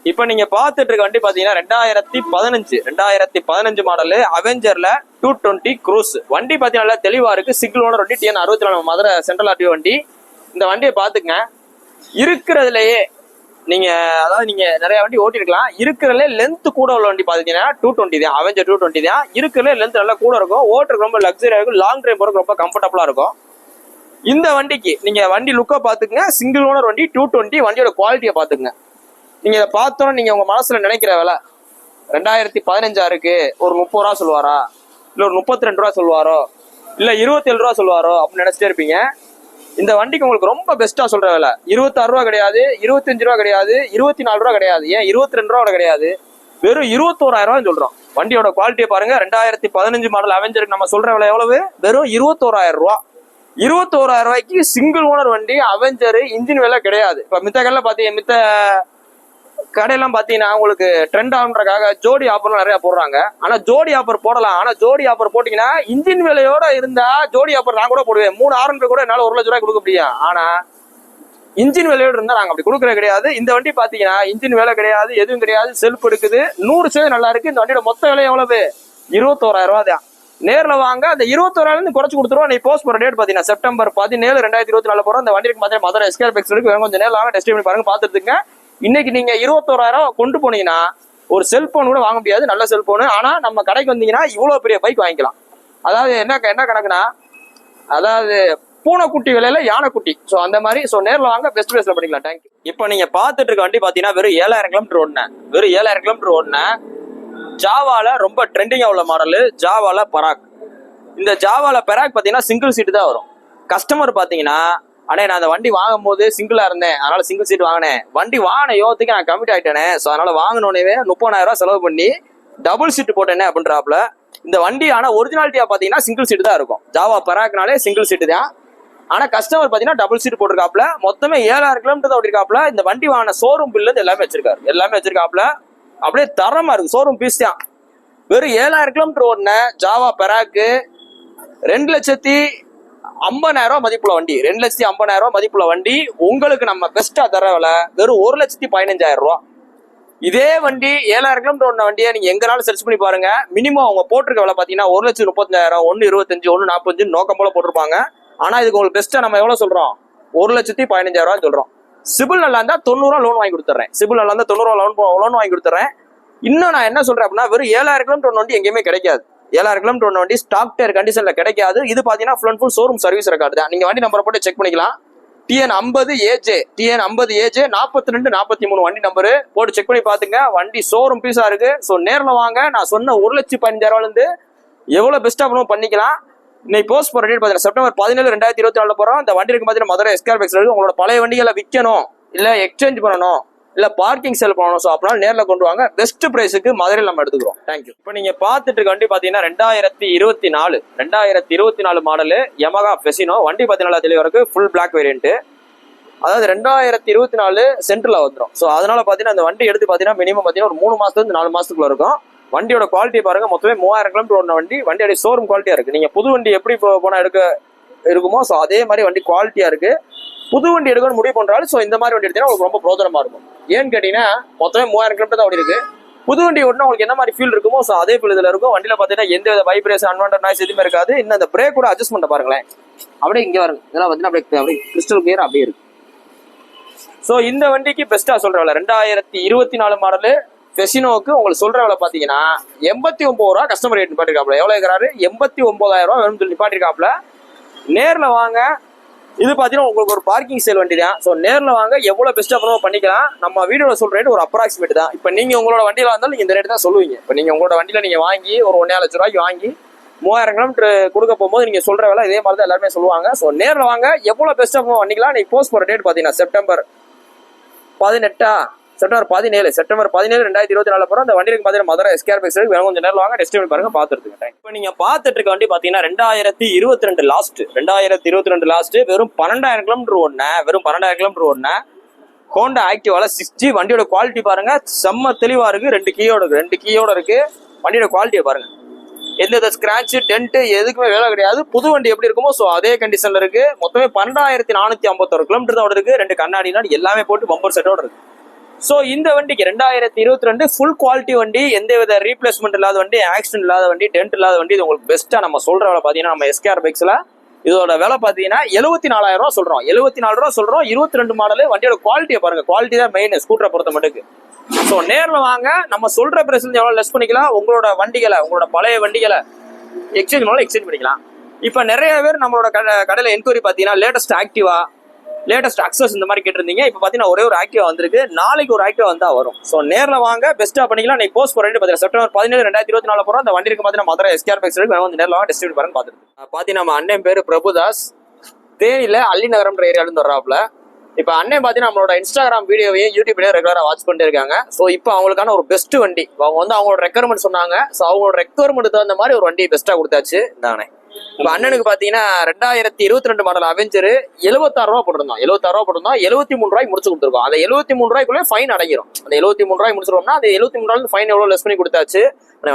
இப்ப நீங்க பாத்துட்டு இருக்க வண்டி பாத்தீங்கன்னா 2015 மாடலு அவெஞ்சர்ல 220 க்ரூஸ் வண்டி பாத்தீங்கன்னா நல்லா தெளிவா இருக்கு. சிங்கிள் ஓனர் வண்டி, TN 64 மதுரை சென்ட்ரல் ஆர்டிஓ வண்டி. இந்த வண்டியை பாத்துங்க. இருக்கிறதுலயே நீங்க அதாவது நீங்க நிறைய வண்டி ஓட்டிருக்கலாம். இருக்கிறதுல லென்த் கூட உள்ள வண்டி பாத்தீங்கன்னா 220 தான். அவெஞ்சர் 220 தான். இருக்கிறதுல லென்த் நல்லா கூட இருக்கும். ஓட்டுறதுக்கு ரொம்ப லக்ஸரியா இருக்கும். லாங் டிரைவ் போறதுக்கு ரொம்ப கம்ஃபர்டபுளா இருக்கும். இந்த வண்டிக்கு நீங்க வண்டி லுக்கா பாத்துக்கங்க. சிங்கிள் ஓனர் வண்டி 220. வண்டியோட குவாலிட்டியை பாத்துக்கங்க. நீங்க இதை பார்த்தோன்னா நீங்க உங்க மனசுல நினைக்கிற விலை 2015 இருக்கு, ஒரு 30 ரூபா சொல்லுவாரா, இல்ல ஒரு 32 ரூபா சொல்லுவாரோ, இல்ல 27 ரூபா சொல்லுவாரோ அப்படின்னு நினைச்சிட்டே இருப்பீங்க. இந்த வண்டிக்கு உங்களுக்கு ரொம்ப பெஸ்டா சொல்ற விலை 26 ரூபா கிடையாது, 25 ரூபா கிடையாது, 24 ரூபா கிடையாது, ஏன் 22 ரூபா கிடையாது, வெறும் 21,000 ரூபாய் சொல்றோம். வண்டியோட குவாலிட்டியை பாருங்க. 2015 மாடல் அவெஞ்சருக்கு நம்ம சொல்ற விலை எவ்வளவு? வெறும் 21,000 ரூபா. 21,000 ரூபாய்க்கு சிங்கிள் ஓனர் வண்டி அவெஞ்சர். இன்ஜின் விலை கிடையாது. இப்ப மித்த கடையில பாத்தீங்க, மித்த கடையெல்லாம் பாத்தீங்கன்னா உங்களுக்கு ட்ரெண்ட் ஆகுன்றக்காக ஜோடி ஆஃபர்லாம் நிறைய போடுறாங்க. ஆனா ஜோடி ஆஃபர் போடலாம். ஆனா ஜோடி ஆஃபர் போட்டீங்கன்னா இன்ஜின் விலையோட இருந்தா ஜோடி ஆஃபர் நான் கூட போடுவேன். 3 RN கூட என்னால 1 லட்ச ரூபாய் கொடுக்க முடியும். ஆனா இன்ஜின் விலையோட இருந்தா நாங்க அப்படி கொடுக்கறது கிடையாது. இந்த வண்டி பாத்தீங்கன்னா இன்ஜின் விலை கிடையாது, எதுவும் கிடையாது. செல்ஃப் எடுக்குது, 100% நல்லா இருக்கு. இந்த வண்டியோட மொத்த விலை எவ்வளவு? 21,000 ரூபாய் தான். நேரில் வாங்க. அந்த 21,000 இருந்து குறைச்சு கொடுத்துருவோம். நீ போஸ்ட் போற டேட் பாத்தீங்கன்னா செப்டம்பர் 17, 2024 போறோம். இந்த வண்டிக்கு மாதிரி மதுரை எஸ்கேர் பெக்ஸ் இருக்கு. கொஞ்சம் நேரம் வாங்க, டெஸ்ட் பண்ணி பாருங்க, பாத்துருங்க. இன்னைக்கு நீங்க 21,000 கொண்டு போனீங்கன்னா ஒரு செல்போன் கூட வாங்க முடியாது, நல்ல செல்போனு. ஆனா நம்ம கடைக்கு வந்தீங்கன்னா இவ்வளவு பெரிய பைக் வாங்கிக்கலாம். அதாவது என்ன கணக்குனா, அதாவது பூனைக்குட்டி விலையில யானைக்குட்டி. ஸோ அந்த மாதிரி. ஸோ நேரில் வாங்க, பெஸ்ட் பிரைஸ்ல பண்ணிக்கலாம். தேங்க்யூ. இப்போ நீங்க பாத்துட்டு இருக்க வண்டி பாத்தீங்கன்னா வெறும் 7,000 கிலோமீட்டர் ஓடினேன். வெறும் 7,000 கிலோமீட்டர் ஓடினேன். ஜாவால ரொம்ப ட்ரெண்டிங்கா உள்ள மாடலு ஜாவால பராக். இந்த ஜாவால பராக் பாத்தீங்கன்னா சிங்கிள் சீட்டு தான் வரும். கஸ்டமர் பாத்தீங்கன்னா, அண்ணே நான் அந்த வண்டி வாங்கும் போது சிங்கிளா இருந்தேன், அதனால சிங்கிள் சீட் வாங்கினேன். வண்டி வாங்கின யோகத்துக்கு நான் கமிட் ஆயிட்டேனே, ஸோ அதனால வாங்கினோடனே 30,000 ரூபாய் செலவு பண்ணி டபுள் சீட் போட்டேனே அப்படின்றாப்ல. இந்த வண்டி ஆனா ஒரிஜினாலிட்டியா பாத்தீங்கன்னா சிங்கிள் சீட் தான் இருக்கும். ஜாவா பராக்னாலே சிங்கிள் சீட்டு தான். ஆனா கஸ்டமர் பாத்தீங்கன்னா டபுள் சீட் போட்டிருக்காப்ல. மொத்தமே 7,000 கிலோமீட்டர் தான் ஓட்டிருக்காப்ல. இந்த வண்டி வாங்கின ஷோரூம் பில்லு எல்லாமே வச்சிருக்காப்ல. அப்படியே தரமா இருக்கு. ஷோரூம் பீஸ் தான். வெறும் 7,000 கிலோமீட்டர் ஓடின ஜாவா பராக்கு 2,50,000 ரூபாய் மதிப்புள்ள வண்டி. 2,50,000 ரூபாய் மதிப்புள்ள வண்டி உங்களுக்கு நம்ம பெஸ்டா தர விலை வெறும் 1,15,000 ரூபாய். இதே வண்டி 7,000 கிலோமீட்டர் ஓடின வண்டியை நீங்க எங்கனாலும் சர்ச் பண்ணி பாருங்க. மினிமம் அவங்க போட்டிருக்க விலை பாத்தீங்கன்னா 1,35,000, 1,25, 1,40 நோக்கம் போல போட்டிருப்பாங்க. ஆனா இதுக்கு உங்களுக்கு பெஸ்டா நம்ம எவ்வளவு சொல்றோம்? 1,15,000 ரூபாய் சொல்றோம். சிபில் நல்லா இருந்தா 90 ரூபா லோன் வாங்கி கொடுத்துறேன். சிபில் நல்லா இருந்தா 90 ரூபா லோன் வாங்கி கொடுத்துறேன். இன்னும் நான் என்ன சொல்றேன் அப்படின்னா, வெறும் 7,000 கிலோமீட்டர் வண்டி எங்கேயுமே கிடைக்காது. 7,000 கிலோமீட்டர் வண்டி ஸ்டாக் டயர் கண்டிஷன்ல கிடைக்காது. இது பாத்தீங்கன்னா full and full showroom service record தான். நீங்க வண்டி நம்பரை போட்டு செக் பண்ணிக்கலாம். TN 50AJ 42 43 வண்டி நம்பரு போட்டு செக் பண்ணி பாத்துங்க. வண்டி ஷோரூம் பீஸா இருக்கு. ஸோ நேரில் வாங்க. நான் சொன்ன 1,15,000 இருந்து எவ்வளவு பெஸ்டா பண்ணிக்கலாம். இன்னைக்கு போஸ்ட் போற டேட் பாத்தீங்கன்னா செப்டம்பர் 17, 2024 போறோம். இந்த வண்டி இருக்கு பாத்தீங்கன்னா மதுரை எஸ்கேர் பெக்ஸ் இருக்கு. உங்களோட பழைய வண்டிகளை விற்கணும், இல்ல எக்ஸ்சேஞ்ச் பண்ணணும், இல்ல பார்க்கிங் சேல் பண்ணணும். ஸோ அப்படின்னா நேரில் கொண்டு வாங்க. பெஸ்ட் பிரைஸுக்கு மதுரையில் நம்ம எடுத்துக்கிறோம். தேங்க்யூ. இப்போ நீங்க பாத்துட்டு இருக்க வண்டி பாத்தீங்கன்னா 2024 மாடலு யமகா ஃபெசினோ. வண்டி பாத்தீங்கன்னா தெளிவா இருக்கு. Full black variant. அதாவது 2024 சென்ட்ரல் வந்துடும். ஸோ அதனால பாத்தீங்கன்னா அந்த வண்டி எடுத்து பாத்தீங்கன்னா மினிமம் பாத்தீங்கன்னா ஒரு 3 மாசத்துல இருந்து 4 மாசத்துக்குள்ள இருக்கும். வண்டியோட குவாலிட்டி பாருங்க. மொத்தமே 3,000 கிலோமீட்டர் ஓடின வண்டி. வண்டியோட ஷோரூம் குவாலிட்டியா இருக்கு. நீங்க புது வண்டி எப்படி போனா இருக்குமோ ஸோ அதே மாதிரி வண்டி குவாலிட்டியா இருக்கு. புது வண்டி எடுக்கணும்னு முடிவு பண்றாரு. ஸோ இந்த மாதிரி வண்டி எடுத்தீங்கன்னா உங்களுக்கு ரொம்ப பிரோஜனமா இருக்கும். ஏன்னு கேட்டீங்கன்னா மொத்தமே 3,000 கிலோமீட்டர் தான் ஓடி இருக்கு. புது வண்டி ஓட்டினா உங்களுக்கு என்ன மாதிரி ஃபீல் இருக்குமோ ஸோ அதே ஃபீல் இதுல இருக்கும். வண்டியில பாத்தீங்கன்னா எந்த வித வைப்ரேஷன், அன்வான்டட் நாய்ஸ் எதுவுமே இருக்காது. இன்னும் அந்த பிரேக் கூட அட்ஜஸ்ட்மெண்ட் பாருங்களேன். அப்படியே இங்க வருங்க. இதெல்லாம் பாத்தீங்கன்னா அப்படியே கிறிஸ்டல் கிளியர் அப்படியே இருக்கு. ஸோ இந்த வண்டிக்கு பெஸ்டா சொல்ற விலை 2024 மாடலு ஃபெசினோவுக்கு உங்களுக்கு சொல்ற விலை பாத்தீங்கன்னா 89 ரூபா கஸ்டமர் ரேட் நிப்பாட்டிருக்காப்ல. எவ்வளவு இருக்கிறாரு? 89,000 ரூபாய் வேணும்னு சொல்லி நிப்பாட்டிருக்காப்ல. நேர்ல வாங்க. இது பாத்தீங்கன்னா உங்களுக்கு ஒரு பார்க்கிங் சேல் வண்டி தான். ஸோ நேர்ல வாங்க. எவ்வளவு பெஸ்டா பண்ணிக்கலாம். நம்ம வீடியோல சொல்ற ரேட் ஒரு அப்ராக்சிமேட் தான். இப்போ நீங்க உங்களோட வண்டியில வந்தாலும் நீங்க இந்த ரேட் தான் சொல்லுவீங்க. இப்போ நீங்க உங்களோட வண்டியில நீங்க வாங்கி ஒரு 1,5 லட்ச ரூபாய்க்கு வாங்கி 3,000 கிலோமீட்டர் கொடுக்க போகும்போது நீங்க சொல்ற வேலை இதே மாதிரி தான் எல்லாருமே சொல்லுவாங்க. ஸோ நேரில் வாங்க. எவ்வளவு பெஸ்டா பண்ணிக்கலாம். நீங்க போஸ்ட் போற டேட் பாத்தீங்கன்னா செப்டம்பர் 17, 2024 போறோம். அந்த வண்டிக்கு பாத்தீங்கன்னா மதுரை எஸ்கேர் பெக்ஸ் வேணும். கொஞ்சம் நேரம் வாங்க, டெஸ்ட் பண்ணி பாருங்க, பாத்துருங்க. இப்போ நீங்க பாத்துட்டு இருக்க வண்டி பாத்தீங்கன்னா 2022 லாஸ்ட் வெறும் 12,000 கிலோமீட்டர் ஓடின ஹோண்டா ஆக்டிவால 6G. வண்டியோட குவாலிட்டி பாருங்க. செம்ம தெளிவா இருக்கு. 2 கீயோட இருக்கு. வண்டியோட குவாலிட்டியை பாருங்க. எந்த ஸ்கிராட்ச் டென்ட் எதுக்குமே வேலை கிடையாது. புது வண்டி எப்படி இருக்குமோ ஸோ அதே கண்டிஷன்ல இருக்கு. மொத்தமே 12,451 கிலோமீட்டர் தான் இருக்கு. 2 கண்ணாடி எல்லாமே போட்டு பம்பர் செட்டோட இருக்கு. ஸோ இந்த வண்டிக்கு 2022 ஃபுல் குவாலிட்டி வண்டி, எந்த வித ரீப்ளேஸ்மெண்ட் இல்லாத வண்டி, ஆக்சிடென்ட் இல்லாத வண்டி, டென்ட் இல்லாத வண்டி. இது உங்களுக்கு பெஸ்ட்டா நம்ம சொல்ற விலை பாத்தீங்கன்னா நம்ம எஸ்கேஆர் பைக்ஸ்ல இதோட விலை பாத்தீங்கன்னா 74,000 ரூபா சொல்றோம். 74 ரூபா சொல்றோம். 22 மாடலு. வண்டியோட குவாலிட்டியை பாருங்க, குவாலிட்டி தான் மெயின் ஸ்கூட்டரை பொறுத்த மட்டுக்கு. ஸோ நேர்ல வாங்க, நம்ம சொல்ற பிரைஸ்ல இருந்து எவ்வளவு லெஸ் பண்ணிக்கலாம். உங்களோட வண்டிகளை, உங்களோட பழைய வண்டிகளை எக்ஸ்சேஞ்ச் பண்ணாலும் எக்ஸ்சேஞ்ச் பண்ணிக்கலாம். இப்போ நிறைய பேர் நம்மளோட கடையில என்கொயரி பாத்தீங்கன்னா லேட்டஸ்ட் ஆக்டிவா, லேட்டஸ்ட் அக்சஸ் இந்த மாதிரி கேட்டிருந்தீங்க. இப்போ பார்த்தீங்கன்னா ஒரே ஒரு ஆக்டிவா வந்திருக்கு, நாளைக்கு ஒரு ஆக்டிவா வந்தா வரும். ஸோ நேரில் வாங்க, பெஸ்ட்டாக பண்ணிக்கலாம். நீ போஸ்ட் போகிற பார்த்தீங்கன்னா செப்டம்பர் 17, 2024 போகிறோம். அந்த வண்டி இருக்கு பார்த்தீங்கன்னா மதுரை எஸ்கேஆர் பைக்ஸ் வந்து நேரில் வாங்க, டிஸ்ட்ரிபியூட் பாருங்க பார்த்துட்டு. பார்த்தீங்கன்னா நம்ம அண்ணன் பேர் பிரபுதாஸ், தேனியில் அள்ளி நகரம்ன்ற ஏரியாலேருந்து வர்றாப்புல. இப்போ அண்ணன் பார்த்தீங்கன்னா நம்மளோட இன்ஸ்டாகிராம் வீடியோவையும் யூடியூப்லேயும் ரெகுலராக வாட்ச் பண்ணிட்டு இருக்காங்க. ஸோ இப்போ அவங்களுக்கான ஒரு பெஸ்ட் வண்டி அவங்க வந்து அவங்களோட ரெக்குவயர்மெண்ட் சொன்னாங்க. ஸோ அவங்களோட ரெக்குவயர்மெண்ட் தகுந்த மாதிரி ஒரு வண்டி பெஸ்ட்டாக கொடுத்தாச்சு தானே. இப்ப அண்ணனுக்கு பாத்தீங்கன்னா 2022 மாடல் அவெஞ்சர் 76 ரூபா போட்டிருந்தோம். 76 ரூபா போட்டிருந்தோம். 73 ரூபாய்க்கு முடிச்சு கொடுத்துருக்கோம். அந்த 73 ரூபாய்க்குள்ளே ஃபைன் அடங்கிடும். அந்த 73 ரூபாய் முடிச்சிருக்கோம்னா அந்த 73 ரூபாய்க்கு ஃபைன் எவ்வளவு லெஸ் பண்ணி கொடுத்தாச்சு.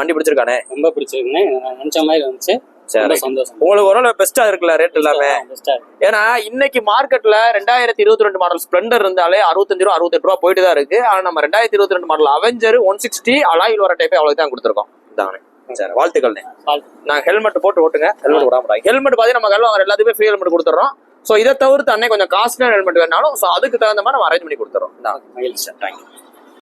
வண்டி பிடிச்சிருக்கானே, ரொம்ப பிடிச்சிருக்குன்னு நினைச்ச மாதிரி வந்துச்சு. சந்தோஷம். உங்களுக்கு ஒரு பெஸ்டா இருக்குல்ல ரேட் எல்லாமே. ஏன்னா இன்னைக்கு மார்க்கெட்ல 2022 மாடல் ஸ்பிளெண்டர் இருந்தாலே 65 ரூபா 68 ரூபா போயிட்டு தான் இருக்கு. ஆனா நம்ம 2022 மாடல் அவெஞ்சர் 160 அலாயில் வர டைப்பே அவ்வளவு தான் கொடுத்துருக்கோம். தானே சரி, வாழ்த்துக்கள். நான் ஹெல்மெட் போட்டு ஓட்டுங்க. ஹெல்மெட் விடாம ஹெல்மெட் பாத்தீங்கன்னா நம்ம கல்வாங்க எல்லாத்துக்குமே ஃப்ரீ ஹெல்மெட் கொடுத்துறோம். ஸோ இதை தவிர்த்து அன்னைக்கு கொஞ்சம் காஸ்ட்லியான ஹெல்மெட் வேணாலும் ஸோ அதுக்கு தகுந்த மாதிரி நம்ம அரேஞ்ச் பண்ணி கொடுத்துறோம். மகிழ்ச்சி, தேங்க்யூ.